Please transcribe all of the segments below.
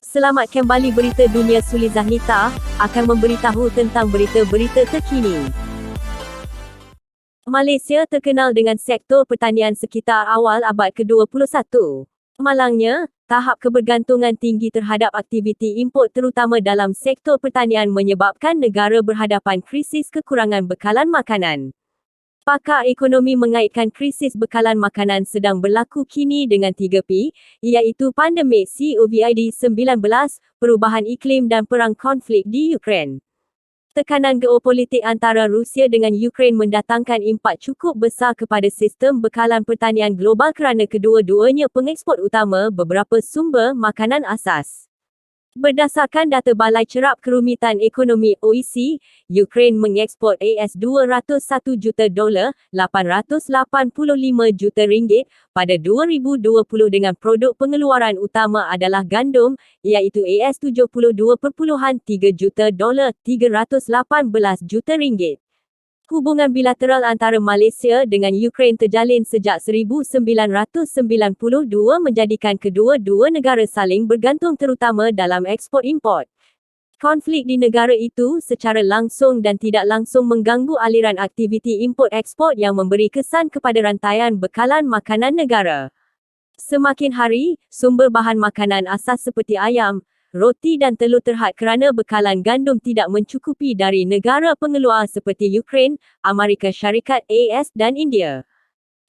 Selamat kembali berita dunia Sulizah Nita akan memberitahu tentang berita-berita terkini. Malaysia terkenal dengan sektor pertanian sekitar awal abad ke-21. Malangnya, tahap kebergantungan tinggi terhadap aktiviti import terutama dalam sektor pertanian menyebabkan negara berhadapan krisis kekurangan bekalan makanan. Pakar ekonomi mengaitkan krisis bekalan makanan sedang berlaku kini dengan 3P, iaitu pandemik COVID-19, perubahan iklim dan perang konflik di Ukraine. Tekanan geopolitik antara Rusia dengan Ukraine mendatangkan impak cukup besar kepada sistem bekalan pertanian global kerana kedua-duanya pengeksport utama beberapa sumber makanan asas. Berdasarkan data Balai Cerap Kerumitan Ekonomi OEC, Ukraine mengeksport $201 juta, $885 juta pada 2020 dengan produk pengeluaran utama adalah gandum, iaitu $72.3 juta, $318 juta. Hubungan bilateral antara Malaysia dengan Ukraine terjalin sejak 1992 menjadikan kedua-dua negara saling bergantung terutama dalam ekspor-import. Konflik di negara itu secara langsung dan tidak langsung mengganggu aliran aktiviti import-ekspor yang memberi kesan kepada rantaian bekalan makanan negara. Semakin hari, sumber bahan makanan asas seperti ayam, roti dan telur terhad kerana bekalan gandum tidak mencukupi dari negara pengeluar seperti Ukraine, Amerika Syarikat AS dan India.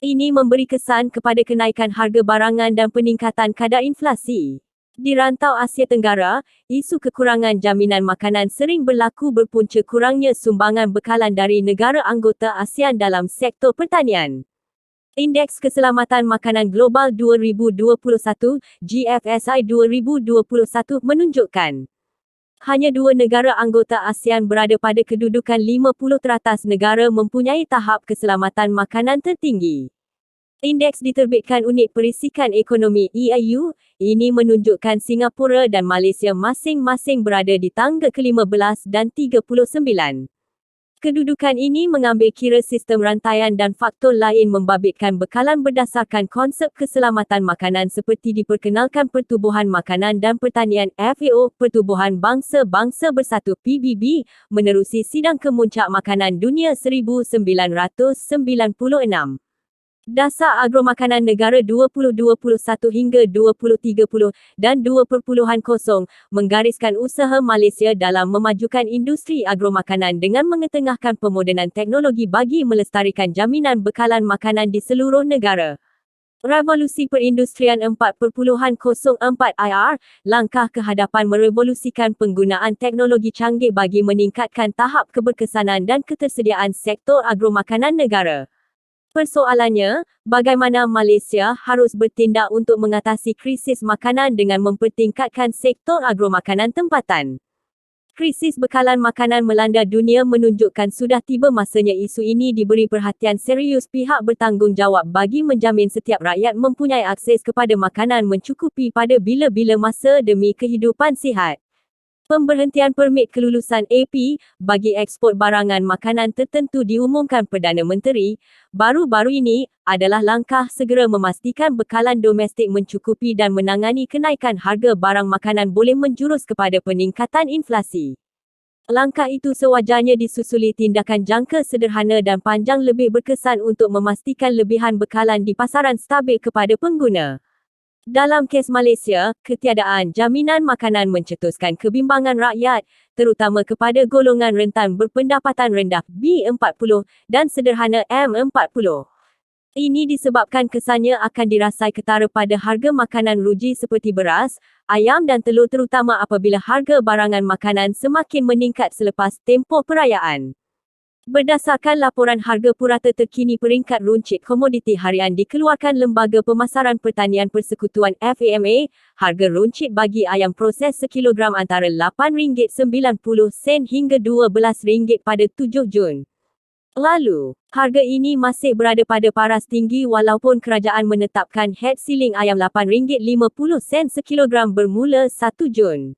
Ini memberi kesan kepada kenaikan harga barangan dan peningkatan kadar inflasi. Di rantau Asia Tenggara, isu kekurangan jaminan makanan sering berlaku berpunca kurangnya sumbangan bekalan dari negara anggota ASEAN dalam sektor pertanian. Indeks Keselamatan Makanan Global 2021, GFSI 2021 menunjukkan hanya 2 negara anggota ASEAN berada pada kedudukan 50 teratas negara mempunyai tahap keselamatan makanan tertinggi. Indeks diterbitkan Unit Perisikan Ekonomi EIU, ini menunjukkan Singapura dan Malaysia masing-masing berada di tangga ke-15 dan 39. Kedudukan ini mengambil kira sistem rantaian dan faktor lain membabitkan bekalan berdasarkan konsep keselamatan makanan seperti diperkenalkan Pertubuhan Makanan dan Pertanian FAO, Pertubuhan Bangsa-Bangsa Bersatu PBB, menerusi Sidang Kemuncak Makanan Dunia 1996. Dasar Agromakanan Negara 2021 hingga 2030 dan 2.0 menggariskan usaha Malaysia dalam memajukan industri agromakanan dengan mengetengahkan pemodenan teknologi bagi melestarikan jaminan bekalan makanan di seluruh negara. Revolusi Perindustrian 4.0 IR, langkah ke hadapan merevolusikan penggunaan teknologi canggih bagi meningkatkan tahap keberkesanan dan ketersediaan sektor agromakanan negara. Persoalannya, bagaimana Malaysia harus bertindak untuk mengatasi krisis makanan dengan mempertingkatkan sektor agromakanan tempatan. Krisis bekalan makanan melanda dunia menunjukkan sudah tiba masanya isu ini diberi perhatian serius pihak bertanggungjawab bagi menjamin setiap rakyat mempunyai akses kepada makanan mencukupi pada bila-bila masa demi kehidupan sihat. Pemberhentian permit kelulusan AP bagi ekspor barangan makanan tertentu diumumkan Perdana Menteri baru-baru ini adalah langkah segera memastikan bekalan domestik mencukupi dan menangani kenaikan harga barang makanan boleh menjurus kepada peningkatan inflasi. Langkah itu sewajarnya disusuli tindakan jangka sederhana dan panjang lebih berkesan untuk memastikan lebihan bekalan di pasaran stabil kepada pengguna. Dalam kes Malaysia, ketiadaan jaminan makanan mencetuskan kebimbangan rakyat, terutama kepada golongan rentan berpendapatan rendah B40 dan sederhana M40. Ini disebabkan kesannya akan dirasai ketara pada harga makanan ruji seperti beras, ayam dan telur terutama apabila harga barangan makanan semakin meningkat selepas tempoh perayaan. Berdasarkan laporan harga purata terkini peringkat runcit komoditi harian dikeluarkan Lembaga Pemasaran Pertanian Persekutuan FAMA, harga runcit bagi ayam proses sekilogram antara RM8.90 hingga RM12 pada 7 Jun. Lalu, harga ini masih berada pada paras tinggi walaupun kerajaan menetapkan head ceiling ayam RM8.50 sekilogram bermula 1 Jun.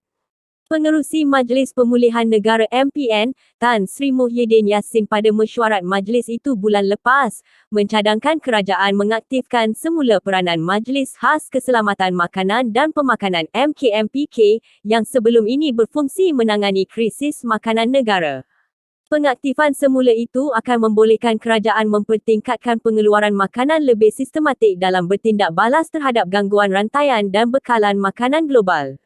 Pengerusi Majlis Pemulihan Negara MPN, Tan Sri Muhyiddin Yassin pada mesyuarat majlis itu bulan lepas, mencadangkan kerajaan mengaktifkan semula peranan Majlis Khas Keselamatan Makanan dan Pemakanan MKMPK yang sebelum ini berfungsi menangani krisis makanan negara. Pengaktifan semula itu akan membolehkan kerajaan mempertingkatkan pengeluaran makanan lebih sistematik dalam bertindak balas terhadap gangguan rantaian dan bekalan makanan global.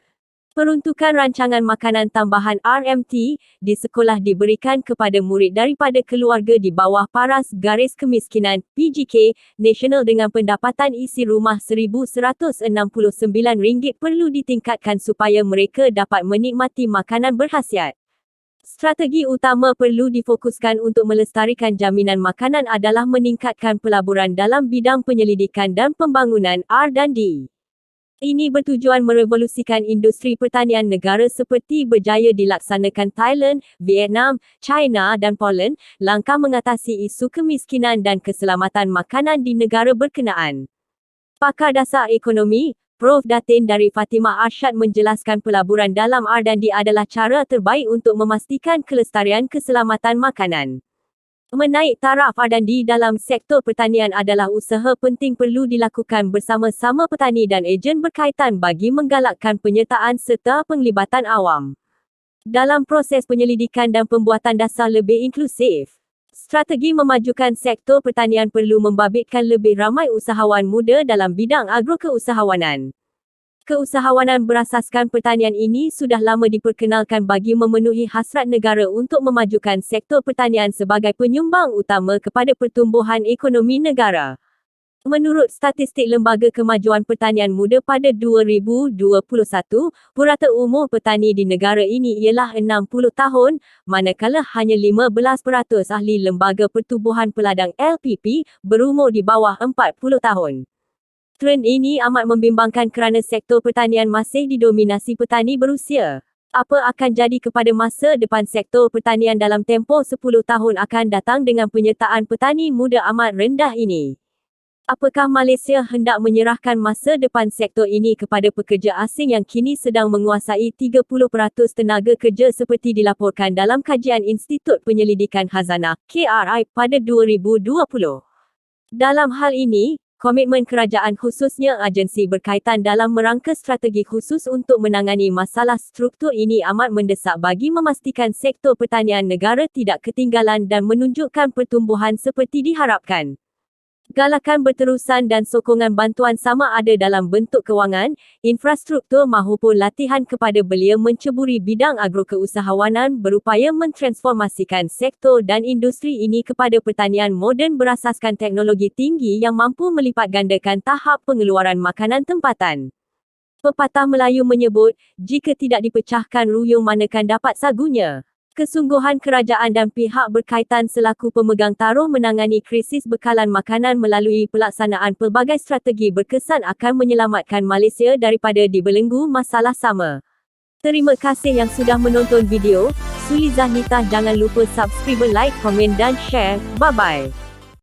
Peruntukan rancangan makanan tambahan RMT di sekolah diberikan kepada murid daripada keluarga di bawah paras garis kemiskinan PGK nasional dengan pendapatan isi rumah RM1,169 perlu ditingkatkan supaya mereka dapat menikmati makanan berkhasiat. Strategi utama perlu difokuskan untuk melestarikan jaminan makanan adalah meningkatkan pelaburan dalam bidang penyelidikan dan pembangunan R&D. Ini bertujuan merevolusikan industri pertanian negara seperti berjaya dilaksanakan Thailand, Vietnam, China dan Poland, langkah mengatasi isu kemiskinan dan keselamatan makanan di negara berkenaan. Pakar dasar ekonomi, Prof. Datin dari Fatimah Arsyad menjelaskan pelaburan dalam R&D adalah cara terbaik untuk memastikan kelestarian keselamatan makanan. Menaik taraf R&D dalam sektor pertanian adalah usaha penting perlu dilakukan bersama-sama petani dan ejen berkaitan bagi menggalakkan penyertaan serta penglibatan awam dalam proses penyelidikan dan pembuatan dasar lebih inklusif. Strategi memajukan sektor pertanian perlu membabitkan lebih ramai usahawan muda dalam bidang agro-keusahawanan. Keusahawanan berasaskan pertanian ini sudah lama diperkenalkan bagi memenuhi hasrat negara untuk memajukan sektor pertanian sebagai penyumbang utama kepada pertumbuhan ekonomi negara. Menurut statistik Lembaga Kemajuan Pertanian Muda pada 2021, purata umur petani di negara ini ialah 60 tahun, manakala hanya 15% ahli Lembaga Pertubuhan Peladang LPP berumur di bawah 40 tahun. Trend ini amat membimbangkan kerana sektor pertanian masih didominasi petani berusia. Apa akan jadi kepada masa depan sektor pertanian dalam tempoh 10 tahun akan datang dengan penyertaan petani muda amat rendah ini? Apakah Malaysia hendak menyerahkan masa depan sektor ini kepada pekerja asing yang kini sedang menguasai 30% tenaga kerja seperti dilaporkan dalam kajian Institut Penyelidikan Khazanah KRI pada 2020? Dalam hal ini, komitmen kerajaan khususnya agensi berkaitan dalam merangka strategi khusus untuk menangani masalah struktur ini amat mendesak bagi memastikan sektor pertanian negara tidak ketinggalan dan menunjukkan pertumbuhan seperti diharapkan. Galakan berterusan dan sokongan bantuan sama ada dalam bentuk kewangan, infrastruktur maupun latihan kepada belia menceburi bidang agro-keusahawanan berupaya mentransformasikan sektor dan industri ini kepada pertanian moden berasaskan teknologi tinggi yang mampu melipat gandakan tahap pengeluaran makanan tempatan. Pepatah Melayu menyebut, jika tidak dipecahkan ruyung manakan dapat sagunya. Kesungguhan kerajaan dan pihak berkaitan selaku pemegang taruh menangani krisis bekalan makanan melalui pelaksanaan pelbagai strategi berkesan akan menyelamatkan Malaysia daripada dibelenggu masalah sama. Terima kasih yang sudah menonton video. Sulizah Nitah, jangan lupa subscribe, like, komen dan share. Bye-bye.